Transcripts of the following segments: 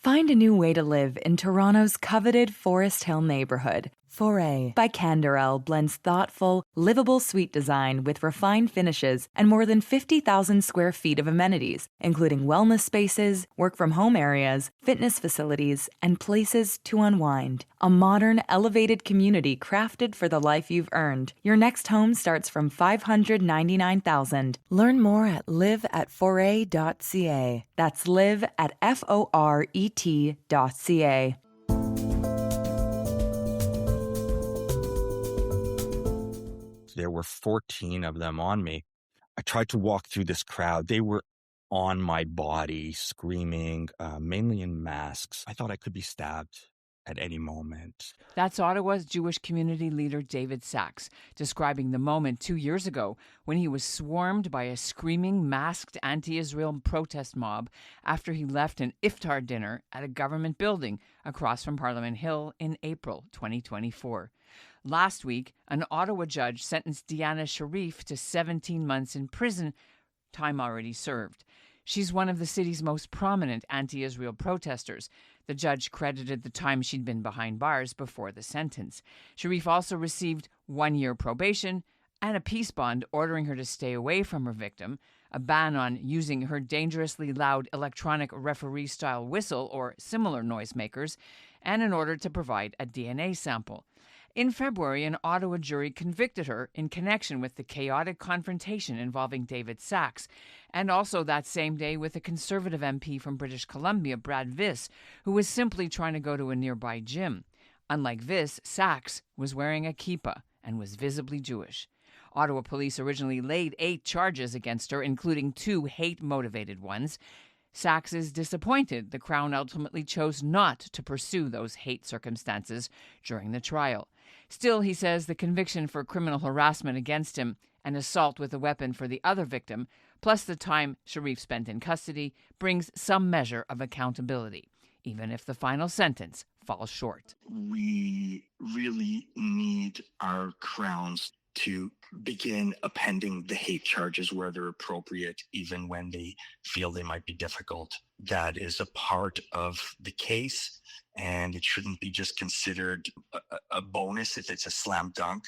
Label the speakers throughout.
Speaker 1: Find a new way to live in Toronto's coveted Forest Hill neighborhood. Foray by Canderel blends thoughtful, livable suite design with refined finishes and more than 50,000 square feet of amenities, including wellness spaces, work-from-home areas, fitness facilities, and places to unwind. A modern, elevated community crafted for the life you've earned. Your next home starts from $599,000. Learn more at live@foray.ca. That's live at FORET.ca.
Speaker 2: There were 14 of them on me. I tried to walk through this crowd. They were on my body, screaming, mainly in masks. I thought I could be stabbed at any moment.
Speaker 3: That's Ottawa's Jewish community leader David Sachs, describing the moment 2 years ago when he was swarmed by a screaming, masked anti-Israel protest mob after he left an iftar dinner at a government building across from Parliament Hill in April 2024. Last week, an Ottawa judge sentenced Deana Sherif to 17 months in prison, time already served. She's one of the city's most prominent anti-Israel protesters. The judge credited the time she'd been behind bars before the sentence. Sherif also received 1 year probation and a peace bond ordering her to stay away from her victim, a ban on using her dangerously loud electronic referee-style whistle or similar noisemakers, and an order to provide a DNA sample. In February, an Ottawa jury convicted her in connection with the chaotic confrontation involving David Sachs, and also that same day with a Conservative MP from British Columbia, Brad Viss, who was simply trying to go to a nearby gym. Unlike Viss, Sachs was wearing a kippah and was visibly Jewish. Ottawa police originally laid 8 charges against her, including 2 hate-motivated ones. Sachs is disappointed the Crown ultimately chose not to pursue those hate circumstances during the trial. Still, he says the conviction for criminal harassment against him and assault with a weapon for the other victim, plus the time Sherif spent in custody, brings some measure of accountability, even if the final sentence falls short.
Speaker 4: We really need our crowns to begin appending the hate charges where they're appropriate, even when they feel they might be difficult. That is a part of the case, and it shouldn't be just considered a bonus if it's a slam dunk.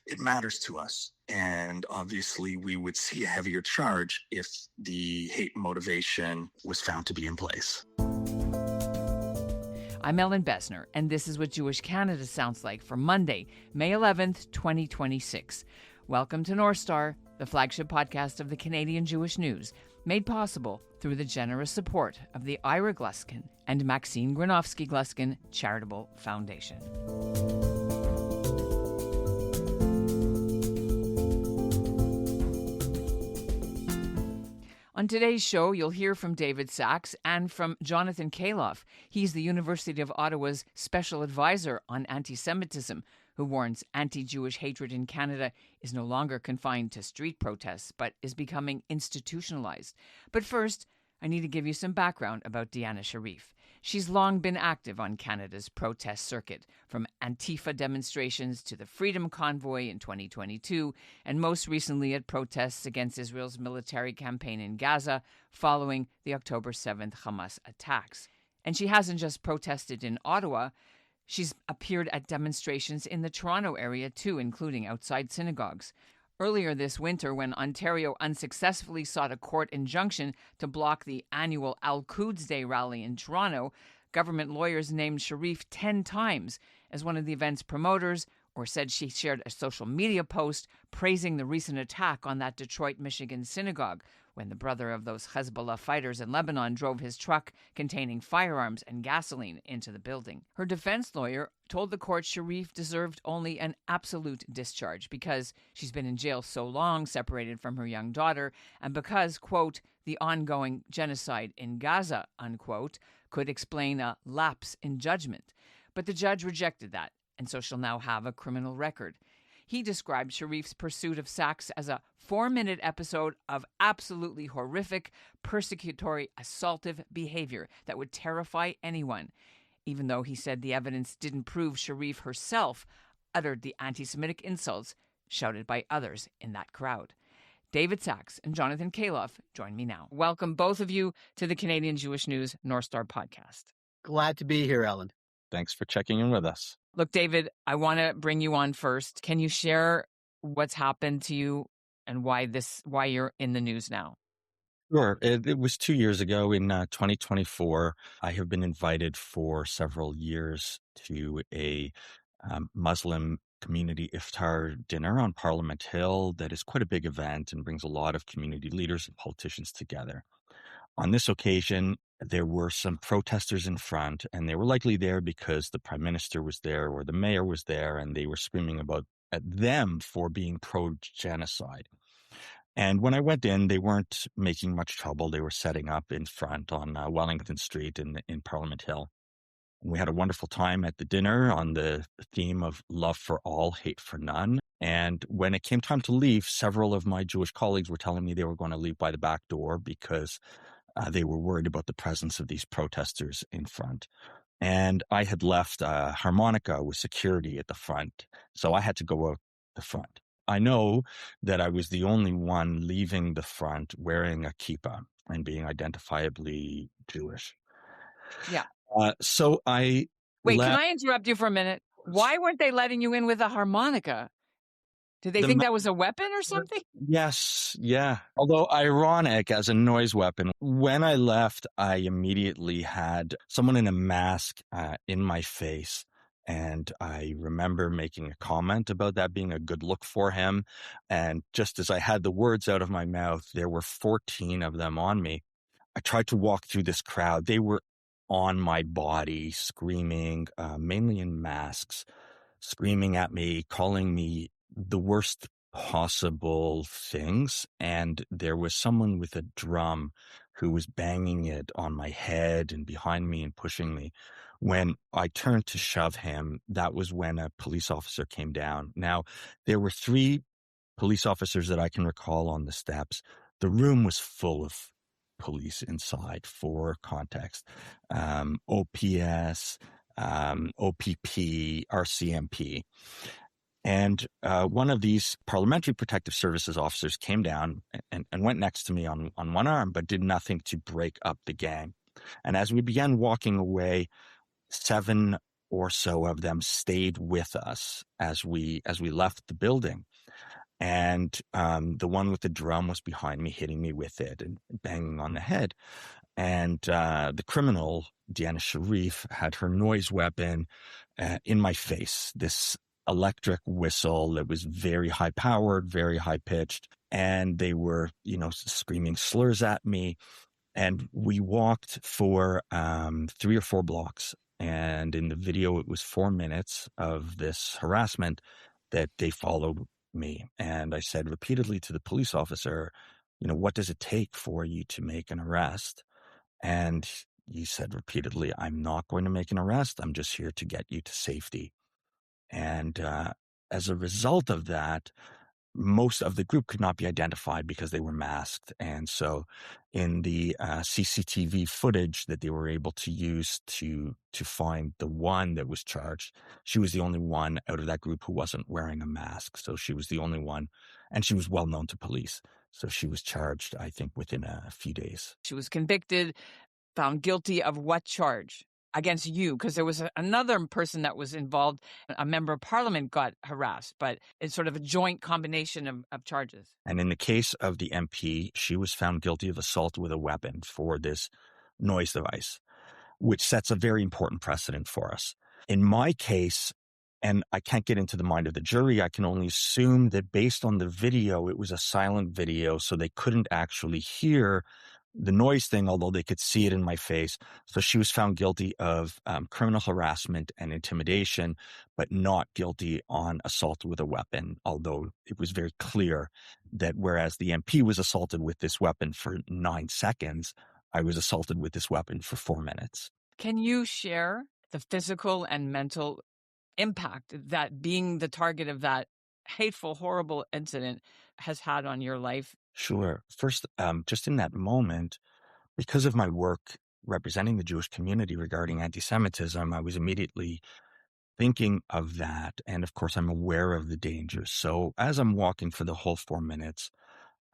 Speaker 4: It matters to us, and obviously we would see a heavier charge if the hate motivation was found to be in place.
Speaker 3: I'm Ellen Besner, and this is what Jewish Canada sounds like for Monday, May 11th, 2026. Welcome to North Star, the flagship podcast of the Canadian Jewish News, made possible through the generous support of the Ira Gluskin and Maxine Granovsky-Gluskin Charitable Foundation. On today's show, you'll hear from David Sachs and from Jonathan Kaloff. He's the University of Ottawa's special advisor on anti-Semitism, who warns anti-Jewish hatred in Canada is no longer confined to street protests, but is becoming institutionalized. But first, I need to give you some background about Deana Sherif. She's long been active on Canada's protest circuit, from Antifa demonstrations to the Freedom Convoy in 2022, and most recently at protests against Israel's military campaign in Gaza following the October 7th Hamas attacks. And she hasn't just protested in Ottawa. She's appeared at demonstrations in the Toronto area too, including outside synagogues. Earlier this winter, when Ontario unsuccessfully sought a court injunction to block the annual Al-Quds Day rally in Toronto, government lawyers named Sherif 10 times as one of the event's promoters, or said she shared a social media post praising the recent attack on that Detroit, Michigan synagogue, when the brother of those Hezbollah fighters in Lebanon drove his truck containing firearms and gasoline into the building. Her defense lawyer told the court Sherif deserved only an absolute discharge because she's been in jail so long, separated from her young daughter, and because, quote, the ongoing genocide in Gaza, unquote, could explain a lapse in judgment. But the judge rejected that, and so she'll now have a criminal record. He described Sherif's pursuit of Sachs as a 4-minute episode of absolutely horrific, persecutory, assaultive behavior that would terrify anyone, even though he said the evidence didn't prove Sherif herself uttered the anti-Semitic insults shouted by others in that crowd. David Sachs and Jonathan Kaloff join me now. Welcome, both of you, to the Canadian Jewish News North Star podcast.
Speaker 5: Glad to be here, Ellen.
Speaker 2: Thanks for checking in with us.
Speaker 3: Look, David, I want to bring you on first. Can you share what's happened to you and why you're in the news now?
Speaker 2: Sure. It was 2 years ago in 2024. I have been invited for several years to a Muslim community iftar dinner on Parliament Hill that is quite a big event and brings a lot of community leaders and politicians together. On this occasion, there were some protesters in front, and they were likely there because the prime minister was there or the mayor was there, and they were screaming at them for being pro-genocide. And when I went in, they weren't making much trouble. They were setting up in front on Wellington Street in Parliament Hill. And we had a wonderful time at the dinner on the theme of love for all, hate for none. And when it came time to leave, several of my Jewish colleagues were telling me they were going to leave by the back door because they were worried about the presence of these protesters in front. And I had left a harmonica with security at the front, so I had to go out the front. I know that I was the only one leaving the front wearing a kippah and being identifiably Jewish.
Speaker 3: Yeah.
Speaker 2: So I
Speaker 3: Wait,
Speaker 2: left.
Speaker 3: can I interrupt you for a minute? Why weren't they letting you in with a harmonica? Did they think that was a weapon or something?
Speaker 2: Yes, yeah. Although ironic as a noise weapon. When I left, I immediately had someone in a mask in my face. And I remember making a comment about that being a good look for him. And just as I had the words out of my mouth, there were 14 of them on me. I tried to walk through this crowd. They were on my body, screaming, mainly in masks, screaming at me, calling me the worst possible things. And there was someone with a drum who was banging it on my head and behind me and pushing me. When I turned to shove him, that was when a police officer came down. Now, there were 3 police officers that I can recall on the steps. The room was full of police inside, for context. OPS, OPP, RCMP. And one of these Parliamentary Protective Services officers came down and went next to me on one arm, but did nothing to break up the gang. And as we began walking away, 7 or so of them stayed with us as we left the building. And the one with the drum was behind me, hitting me with it and banging on the head. And the criminal, Deana Sherif, had her noise weapon in my face, this electric whistle that was very high powered, very high pitched. And they were, screaming slurs at me. And we walked for 3 or 4 blocks. And in the video, it was 4 minutes of this harassment that they followed me. And I said repeatedly to the police officer, what does it take for you to make an arrest? And he said repeatedly, I'm not going to make an arrest. I'm just here to get you to safety. And as a result of that, most of the group could not be identified because they were masked. And so in the CCTV footage that they were able to use to find the one that was charged, she was the only one out of that group who wasn't wearing a mask. So she was the only one, and she was well known to police. So she was charged, I think, within a few days.
Speaker 3: She was convicted, found guilty of what charge? Against you, because there was another person that was involved. A member of parliament got harassed, but it's sort of a joint combination of charges.
Speaker 2: And in the case of the MP, she was found guilty of assault with a weapon for this noise device, which sets a very important precedent for us. In my case, and I can't get into the mind of the jury, I can only assume that based on the video, it was a silent video, so they couldn't actually hear the noise thing, although they could see it in my face. So she was found guilty of criminal harassment and intimidation, but not guilty on assault with a weapon, although it was very clear that whereas the MP was assaulted with this weapon for 9 seconds, I was assaulted with this weapon for 4 minutes.
Speaker 3: Can you share the physical and mental impact that being the target of that hateful, horrible incident has had on your life?
Speaker 2: Sure. First, just in that moment, because of my work representing the Jewish community regarding anti-Semitism, I was immediately thinking of that. And of course, I'm aware of the dangers. So as I'm walking for the whole 4 minutes,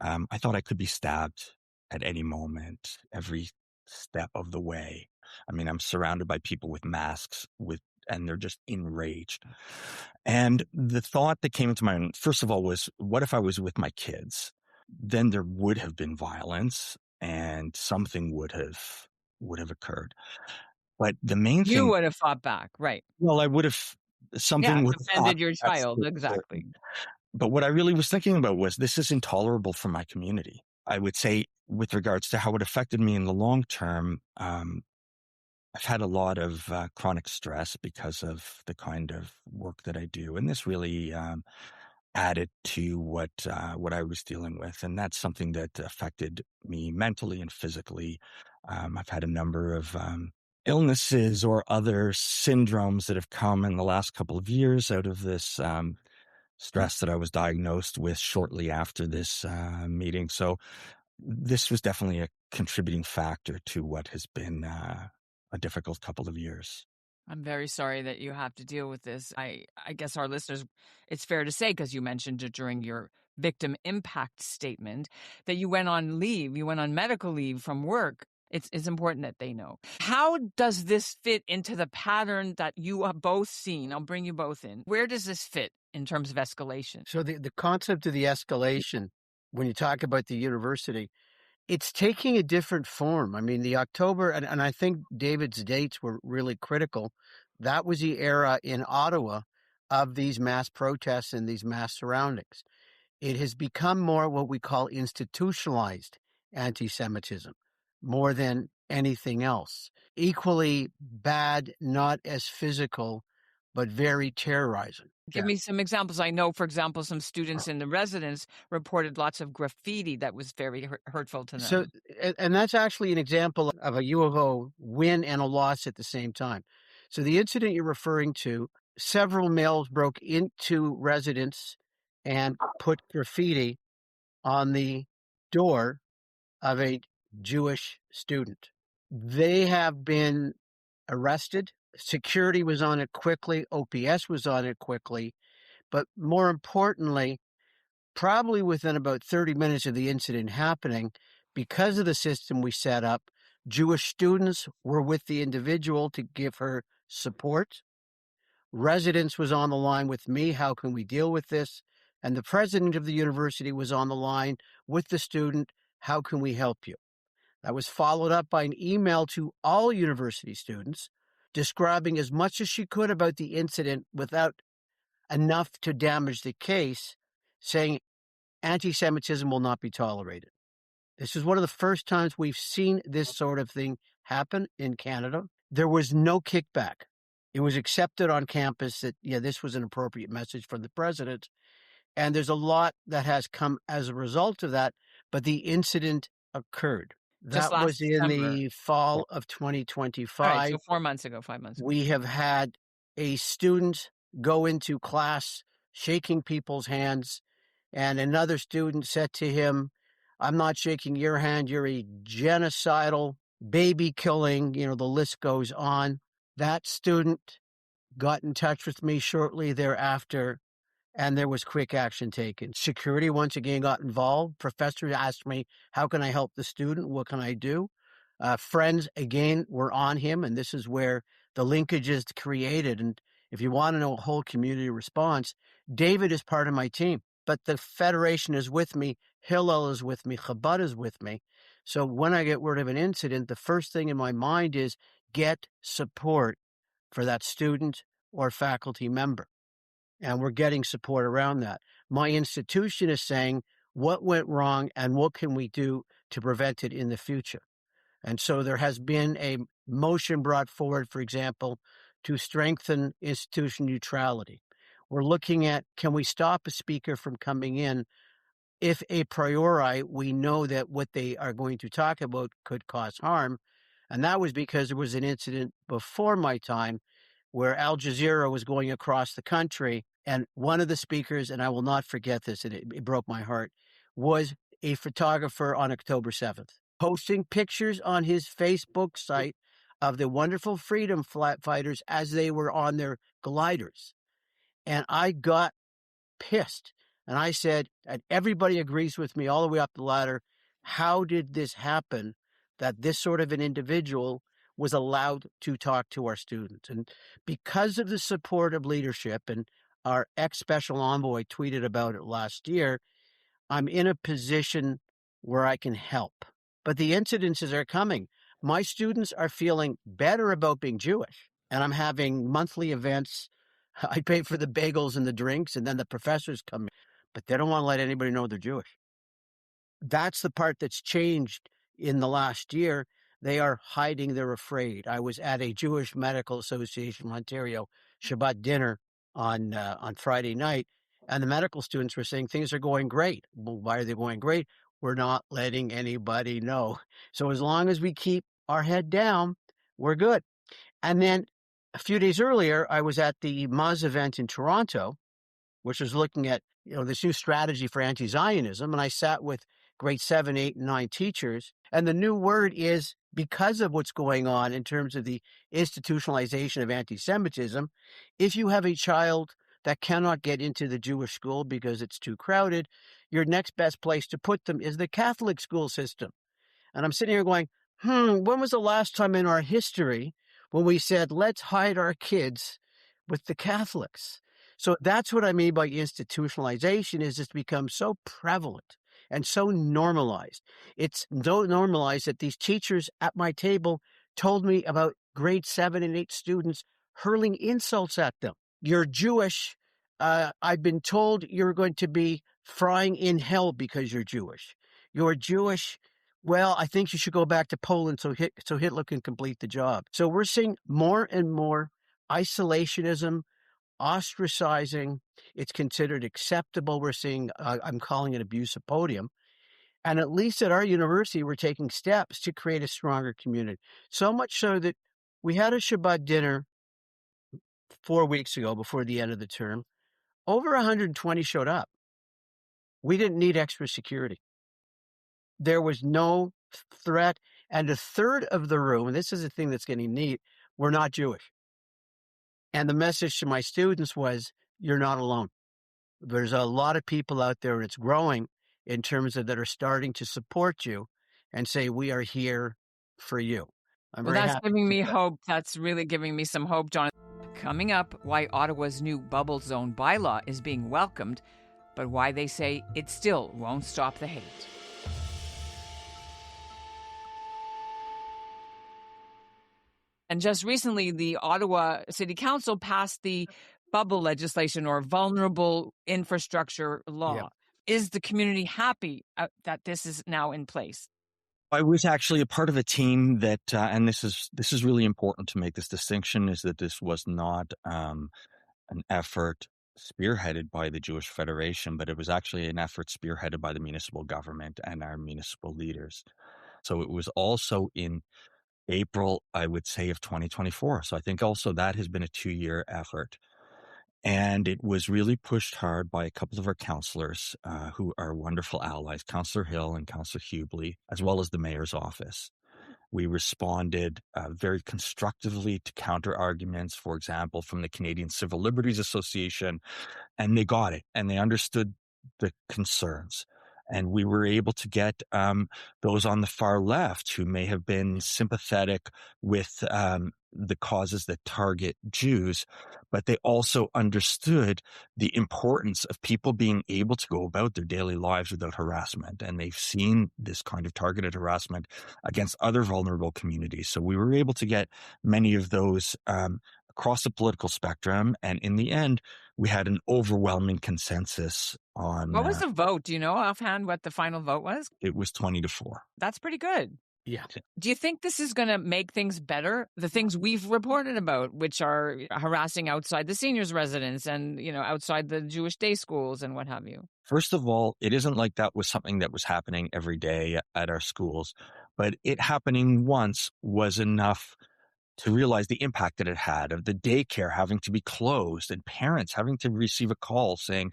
Speaker 2: I thought I could be stabbed at any moment, every step of the way. I mean, I'm surrounded by people with masks and they're just enraged. And the thought that came into my mind, first of all, was, what if I was with my kids? Then there would have been violence and something would have occurred. But the main
Speaker 3: You
Speaker 2: thing,
Speaker 3: would have fought back, right?
Speaker 2: well, I would have,
Speaker 3: Yeah,
Speaker 2: something would have
Speaker 3: defended
Speaker 2: happened.
Speaker 3: your
Speaker 2: That's
Speaker 3: child,
Speaker 2: for
Speaker 3: exactly.
Speaker 2: certain. But what I really was thinking about was, this is intolerable for my community. I would say, with regards to how it affected me in the long term, I've had a lot of chronic stress because of the kind of work that I do, and this really added to what I was dealing with, and that's something that affected me mentally and physically. I've had a number of illnesses or other syndromes that have come in the last couple of years out of this stress that I was diagnosed with shortly after this meeting. So this was definitely a contributing factor to what has been a difficult couple of years.
Speaker 3: I'm very sorry that you have to deal with this. I guess our listeners, it's fair to say, because you mentioned it during your victim impact statement, that you went on leave, you went on medical leave from work. It's important that they know. How does this fit into the pattern that you have both seen? I'll bring you both in. Where does this fit in terms of escalation?
Speaker 5: So the concept of the escalation, when you talk about the university, it's taking a different form. I mean, the October, and I think David's dates were really critical. That was the era in Ottawa of these mass protests and these mass surroundings. It has become more what we call institutionalized anti-Semitism, more than anything else. Equally bad, not as physical, but very terrorizing.
Speaker 3: Give me some examples. I know, for example, some students in the residence reported lots of graffiti that was very hurtful to them.
Speaker 5: So, and that's actually an example of a U of O win and a loss at the same time. So the incident you're referring to, several males broke into residence and put graffiti on the door of a Jewish student. They have been arrested. Security was on it quickly. OPS was on it quickly. But more importantly, probably within about 30 minutes of the incident happening, because of the system we set up, Jewish students were with the individual to give her support. Residence was on the line with me. How can we deal with this? And the president of the university was on the line with the student. How can we help you? That was followed up by an email to all university students describing as much as she could about the incident without enough to damage the case, saying anti-Semitism will not be tolerated. This is one of the first times we've seen this sort of thing happen in Canada. There was no kickback. It was accepted on campus that, this was an appropriate message from the president. And there's a lot that has come as a result of that, but the incident occurred. That was in
Speaker 3: December.
Speaker 5: the fall of 2025.
Speaker 3: All right, so 4 months ago, 5 months ago.
Speaker 5: We have had a student go into class shaking people's hands, and another student said to him, "I'm not shaking your hand, you're a genocidal, baby killing," the list goes on. That student got in touch with me shortly thereafter, and there was quick action taken. Security once again got involved. Professors asked me, how can I help the student? What can I do? Friends, again, were on him, and this is where the linkage is created. And if you want to know a whole community response, David is part of my team, but the Federation is with me, Hillel is with me, Chabad is with me. So when I get word of an incident, the first thing in my mind is get support for that student or faculty member. And we're getting support around that. My institution is saying, what went wrong and what can we do to prevent it in the future? And so there has been a motion brought forward, for example, to strengthen institution neutrality. We're looking at, can we stop a speaker from coming in if a priori we know that what they are going to talk about could cause harm? And that was because there was an incident before my time where Al Jazeera was going across the country, and one of the speakers, and I will not forget this, and it broke my heart, was a photographer on October 7th, posting pictures on his Facebook site of the wonderful freedom fighters as they were on their gliders. And I got pissed. And I said, and everybody agrees with me all the way up the ladder, how did this happen that this sort of an individual was allowed to talk to our students. And because of the support of leadership, and our ex-special envoy tweeted about it last year, I'm in a position where I can help. But the incidences are coming. My students are feeling better about being Jewish, and I'm having monthly events. I pay for the bagels and the drinks, and then the professors come in, but they don't want to let anybody know they're Jewish. That's the part that's changed in the last year. They are hiding. They're afraid. I was at a Jewish Medical Association of Ontario Shabbat dinner on Friday night, and the medical students were saying things are going great. Well, why are they going great? We're not letting anybody know. So as long as we keep our head down, we're good. And then a few days earlier, I was at the Muzz event in Toronto, which was looking at this new strategy for anti-Zionism, and I sat with grade 7, 8, and 9 teachers. And the new word is, because of what's going on in terms of the institutionalization of anti-Semitism, if you have a child that cannot get into the Jewish school because it's too crowded, your next best place to put them is the Catholic school system. And I'm sitting here going, when was the last time in our history when we said, let's hide our kids with the Catholics? So that's what I mean by institutionalization, is it's become so prevalent and so normalized. It's so normalized that these teachers at my table told me about grade 7 and 8 students hurling insults at them. You're Jewish. I've been told you're going to be frying in hell because you're Jewish. You're Jewish. Well, I think you should go back to Poland so Hitler can complete the job. So we're seeing more and more isolationism, ostracizing. It's considered acceptable. We're seeing, I'm calling it abuse of podium. And at least at our university, we're taking steps to create a stronger community. So much so that we had a Shabbat dinner 4 weeks ago before the end of the term. Over 120 showed up. We didn't need extra security. There was no threat. And a third of the room, and this is the thing that's getting neat, were not Jewish. And the message to my students was, you're not alone. There's a lot of people out there, and it's growing in terms of that are starting to support you and say, we are here for you.
Speaker 3: Well, that's giving me hope. That's really giving me some hope, John. Coming up, why Ottawa's new bubble zone bylaw is being welcomed, but why they say it still won't stop the hate. And just recently, the Ottawa City Council passed the bubble legislation, or vulnerable infrastructure law.
Speaker 5: Yep.
Speaker 3: Is the community happy that this is now in place?
Speaker 2: I was actually a part of a team that, and this is really important to make this distinction, is that this was not an effort spearheaded by the Jewish Federation, but it was actually an effort spearheaded by the municipal government and our municipal leaders. So it was also in April, I would say, of 2024. So I think also that has been a 2-year effort. And it was really pushed hard by a couple of our councillors who are wonderful allies, Councillor Hill and Councillor Hubley, as well as the mayor's office. We responded very constructively to counter arguments, for example, from the Canadian Civil Liberties Association, and they got it and they understood the concerns. And we were able to get those on the far left who may have been sympathetic with the causes that target Jews, but they also understood the importance of people being able to go about their daily lives without harassment. And they've seen this kind of targeted harassment against other vulnerable communities. So we were able to get many of those across the political spectrum. And in the end, we had an overwhelming consensus on...
Speaker 3: What was the vote? Do you know offhand what the final vote was?
Speaker 2: It was 20-4.
Speaker 3: That's pretty good.
Speaker 5: Yeah.
Speaker 3: Do you think this is going to make things better? The things we've reported about, which are harassing outside the seniors' residence and, outside the Jewish day schools and what have you?
Speaker 2: First of all, it isn't like that was something that was happening every day at our schools, but it happening once was enough to realize the impact that it had, of the daycare having to be closed and parents having to receive a call saying,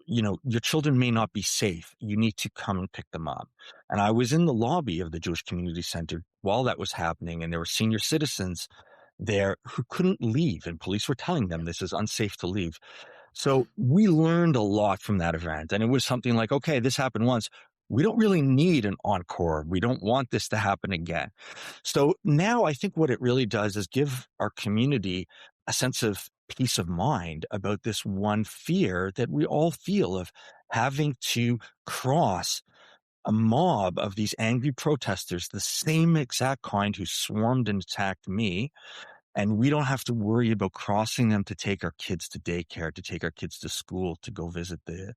Speaker 2: your children may not be safe. You need to come and pick them up. And I was in the lobby of the Jewish Community Center while that was happening, and there were senior citizens there who couldn't leave, and police were telling them this is unsafe to leave. So we learned a lot from that event, and it was something like, okay, this happened once. we don't really need an encore. We don't want this to happen again. So now I think what it really does is give our community a sense of peace of mind about this one fear that we all feel of having to cross a mob of these angry protesters, the same exact kind who swarmed and attacked me. And we don't have to worry about crossing them to take our kids to daycare, to take our kids to school, to go visit the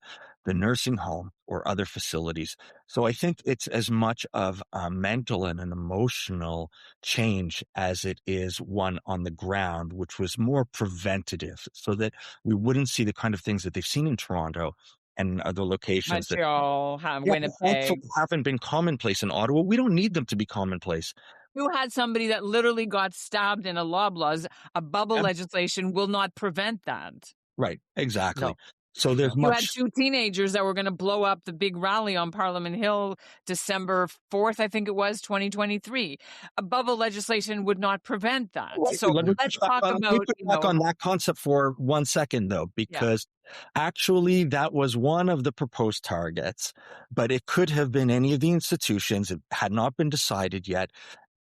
Speaker 2: nursing home or other facilities. So I think it's as much of a mental and an emotional change as it is one on the ground, which was more preventative so that we wouldn't see the kind of things that they've seen in Toronto and other locations that
Speaker 3: Montreal, Winnipeg.
Speaker 2: haven't been commonplace in Ottawa. We don't need them to be commonplace.
Speaker 3: You had somebody that literally got stabbed in a Loblaws. A bubble legislation will not prevent that.
Speaker 2: Right, exactly.
Speaker 5: No.
Speaker 2: So there's
Speaker 3: You had
Speaker 2: much.
Speaker 3: 2 teenagers that were going to blow up the big rally on Parliament Hill, December 4th, I think it was, 2023. A bubble legislation would not prevent that.
Speaker 2: Right.
Speaker 3: So
Speaker 2: Let me
Speaker 3: let's
Speaker 2: put
Speaker 3: talk
Speaker 2: back on- let me
Speaker 3: about,
Speaker 2: put back on that concept for 1 second, though, because actually that was one of the proposed targets, but it could have been any of the institutions. It had not been decided yet.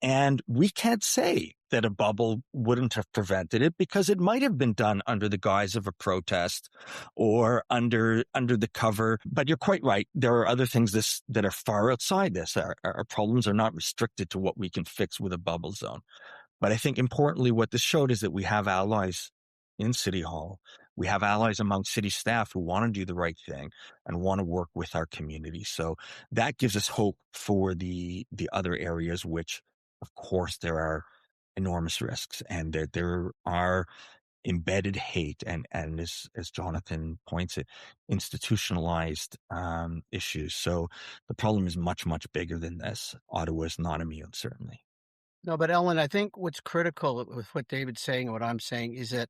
Speaker 2: And we can't say that a bubble wouldn't have prevented it because it might have been done under the guise of a protest or under the cover. But you're quite right. There are other things that are far outside this. Our problems are not restricted to what we can fix with a bubble zone. But I think importantly, what this showed is that we have allies in City Hall. We have allies among city staff who want to do the right thing and want to work with our community. So that gives us hope for the other areas, which, of course, there are enormous risks and there are embedded hate and as Jonathan points it, institutionalized issues. So the problem is much, much bigger than this. Ottawa is not immune, certainly.
Speaker 5: No, but Ellen, I think what's critical with what David's saying and what I'm saying is that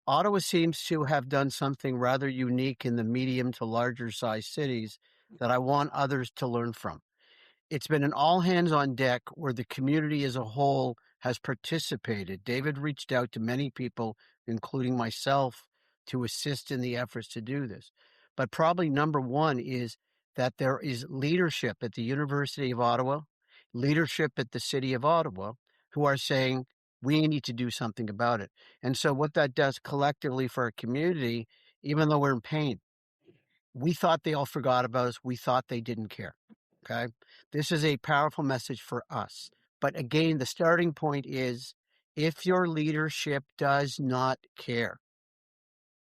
Speaker 5: Ottawa seems to have done something rather unique in the medium to larger size cities that I want others to learn from. It's been an all hands on deck where the community as a whole has participated. David reached out to many people, including myself, to assist in the efforts to do this. But probably number one is that there is leadership at the University of Ottawa, leadership at the City of Ottawa, who are saying, we need to do something about it. And so what that does collectively for our community, even though we're in pain, we thought they all forgot about us. We thought they didn't care. Okay. This is a powerful message for us. But again, the starting point is if your leadership does not care,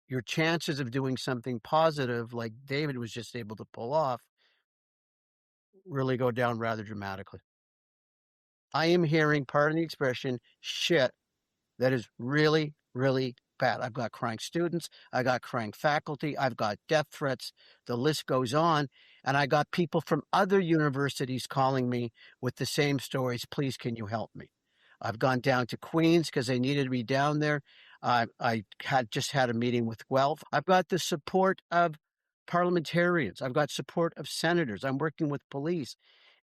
Speaker 5: your chances of doing something positive, like David was just able to pull off, really go down rather dramatically. I am hearing, pardon the expression, shit that is really, really bad. I've got crying students. I got crying faculty. I've got death threats. The list goes on. And I got people from other universities calling me with the same stories. Please, can you help me? I've gone down to Queens because they needed me down there. I had just had a meeting with Guelph. I've got the support of parliamentarians. I've got support of senators. I'm working with police.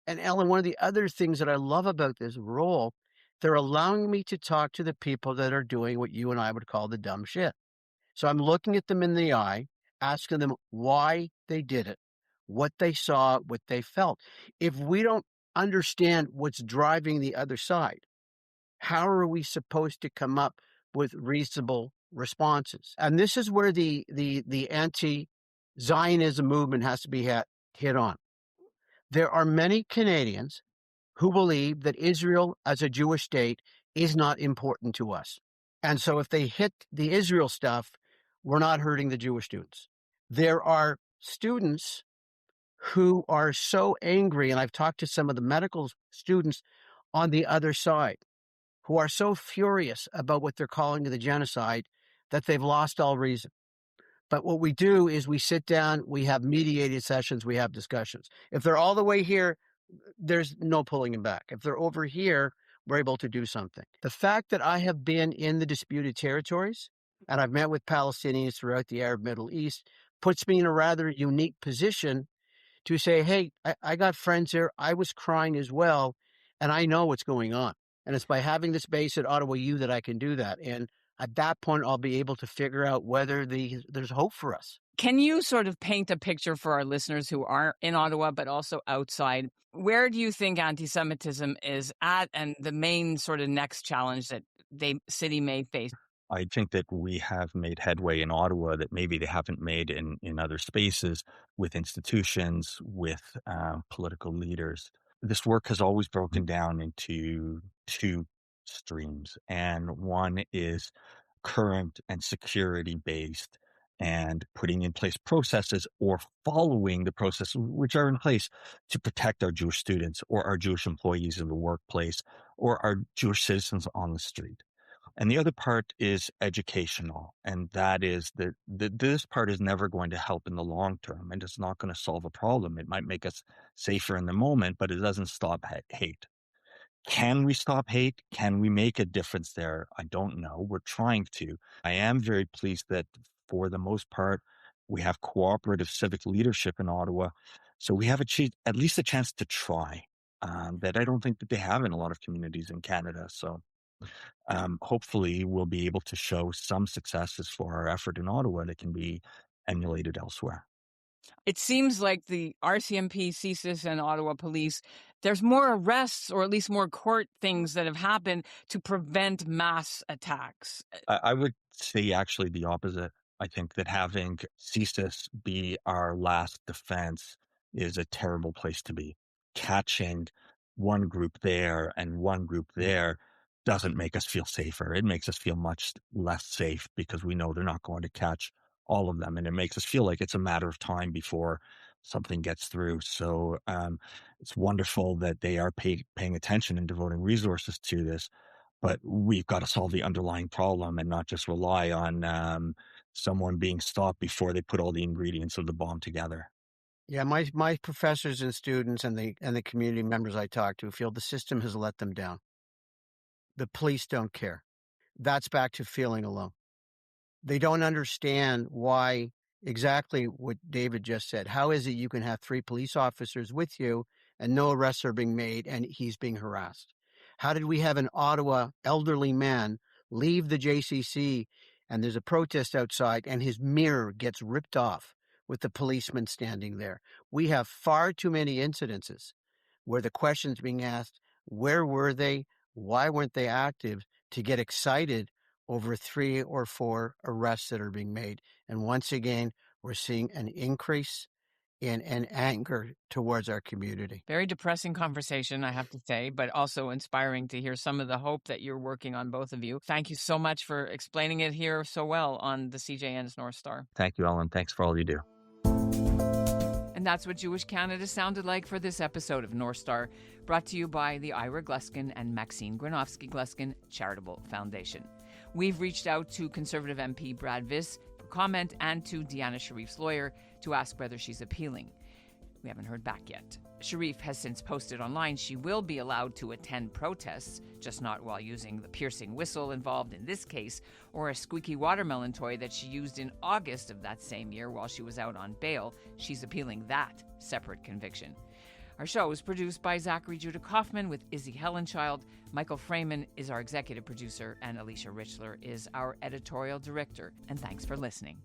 Speaker 5: And Ellen, one of the other things that I love about this role, they're allowing me to talk to the people that are doing what you and I would call the dumb shit. So I'm looking at them in the eye, asking them why they did it, what they saw, what they felt. If we don't understand what's driving the other side, how are we supposed to come up with reasonable responses? And this is where the anti-Zionism movement has to be hit on. There are many Canadians who believe that Israel as a Jewish state is not important to us. And so if they hit the Israel stuff, we're not hurting the Jewish students. There are students who are so angry, and I've talked to some of the medical students on the other side, who are so furious about what they're calling the genocide that they've lost all reason. But what we do is we sit down, we have mediated sessions, we have discussions. If they're all the way here, there's no pulling them back. If they're over here, we're able to do something. The fact that I have been in the disputed territories and I've met with Palestinians throughout the Arab Middle East puts me in a rather unique position to say, hey, I got friends there. I was crying as well, and I know what's going on. And it's by having this base at Ottawa U that I can do that. And At that point, I'll be able to figure out whether there's hope for us.
Speaker 3: Can you sort of paint a picture for our listeners who are in Ottawa, but also outside? Where do you think anti-Semitism is at, and the main sort of next challenge that the city may face?
Speaker 2: I think that we have made headway in Ottawa that maybe they haven't made in other spaces, with institutions, with political leaders. This work has always broken down into two streams, and one is current and security based, and putting in place processes or following the processes which are in place to protect our Jewish students or our Jewish employees in the workplace or our Jewish citizens on the street. And the other part is educational, and that is that this part is never going to help in the long term, and it's not going to solve a problem. It might make us safer in the moment, but it doesn't stop hate. Can we stop hate? Can we make a difference there? I don't know. We're trying to. I am very pleased that for the most part, we have cooperative civic leadership in Ottawa. So we have achieved at least a chance to try, that I don't think that they have in a lot of communities in Canada. So hopefully we'll be able to show some successes for our effort in Ottawa that can be emulated elsewhere.
Speaker 3: It seems like the RCMP, CSIS, and Ottawa Police, there's more arrests, or at least more court things that have happened to prevent mass attacks.
Speaker 2: I would say actually the opposite. I think that having CSIS be our last defense is a terrible place to be. Catching one group there and one group there doesn't make us feel safer. It makes us feel much less safe because we know they're not going to catch all of them. And it makes us feel like it's a matter of time before something gets through. So it's wonderful that they are paying attention and devoting resources to this. But we've got to solve the underlying problem and not just rely on someone being stopped before they put all the ingredients of the bomb together.
Speaker 5: Yeah, my professors and students and the community members I talk to feel the system has let them down. The police don't care. That's back to feeling alone. They don't understand why, exactly what David just said. How is it you can have 3 police officers with you and no arrests are being made and he's being harassed? How did we have an Ottawa elderly man leave the JCC and there's a protest outside and his mirror gets ripped off with the policeman standing there? We have far too many incidences where the question's being asked, where were they? Why weren't they active? To get excited over 3 or 4 arrests that are being made. And once again, we're seeing an increase in anger towards our community.
Speaker 3: Very depressing conversation, I have to say, but also inspiring to hear some of the hope that you're working on, both of you. Thank you so much for explaining it here so well on the CJN's North Star.
Speaker 2: Thank you, Ellen. Thanks for all you do.
Speaker 3: And that's what Jewish Canada sounded like for this episode of North Star, brought to you by the Ira Gluskin and Maxine Granovsky Gluskin Charitable Foundation. We've reached out to Conservative MP Brad Viss for comment and to Deana Sherif's lawyer to ask whether she's appealing. We haven't heard back yet. Sherif has since posted online she will be allowed to attend protests, just not while using the piercing whistle involved in this case, or a squeaky watermelon toy that she used in August of that same year while she was out on bail. She's appealing that separate conviction. Our show is produced by Zachary Judah Kaufman with Izzy Helenchild. Michael Freeman is our executive producer, and Alicia Richler is our editorial director. And thanks for listening.